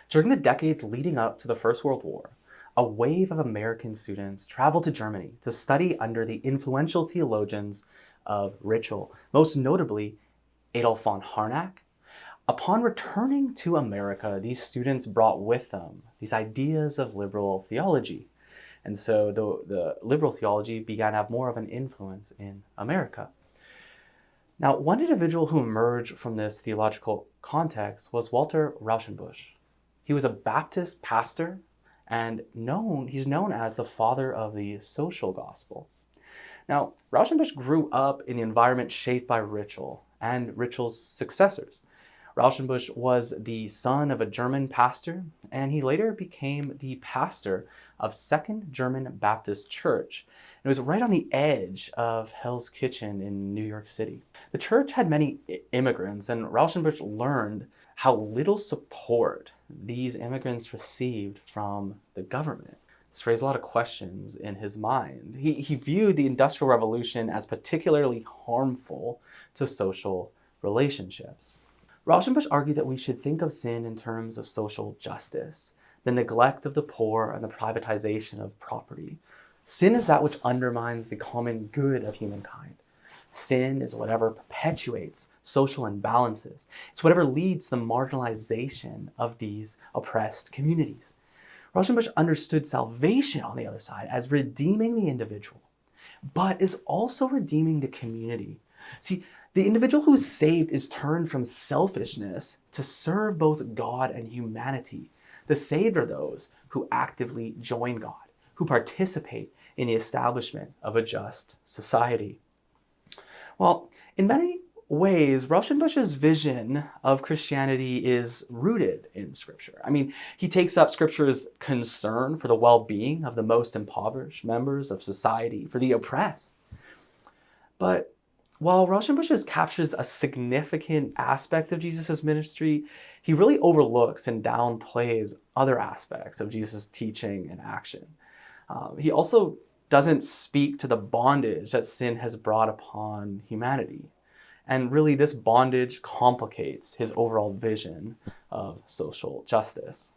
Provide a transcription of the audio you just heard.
During the decades leading up to the First World War, a wave of American students traveled to Germany to study under the influential theologians of ritual, most notably Adolf von Harnack. Upon returning to America, these students brought with them these ideas of liberal theology. And so the liberal theology began to have more of an influence in America. Now, one individual who emerged from this theological context was Walter Rauschenbusch. He was a Baptist pastor and he's known as the father of the social gospel. Now, Rauschenbusch grew up in the environment shaped by ritual and ritual's successors. Rauschenbusch was the son of a German pastor, and he later became the pastor of Second German Baptist Church. It was right on the edge of Hell's Kitchen in New York City. The church had many immigrants, and Rauschenbusch learned how little support these immigrants received from the government. This raised a lot of questions in his mind. He viewed the Industrial Revolution as particularly harmful to social relationships. Rauschenbusch argued that we should think of sin in terms of social justice, the neglect of the poor and the privatization of property. Sin is that which undermines the common good of humankind. Sin is whatever perpetuates social imbalances. It's whatever leads to the marginalization of these oppressed communities. Rauschenbusch understood salvation, on the other side, as redeeming the individual, but is also redeeming the community. See, the individual who is saved is turned from selfishness to serve both God and humanity. The saved are those who actively join God, who participate in the establishment of a just society. Well, in many ways, Rauschenbusch's vision of Christianity is rooted in Scripture. He takes up Scripture's concern for the well-being of the most impoverished members of society, for the oppressed. But while Rauschenbusch captures a significant aspect of Jesus' ministry, he really overlooks and downplays other aspects of Jesus' teaching and action. He also doesn't speak to the bondage that sin has brought upon humanity. And really, this bondage complicates his overall vision of social justice.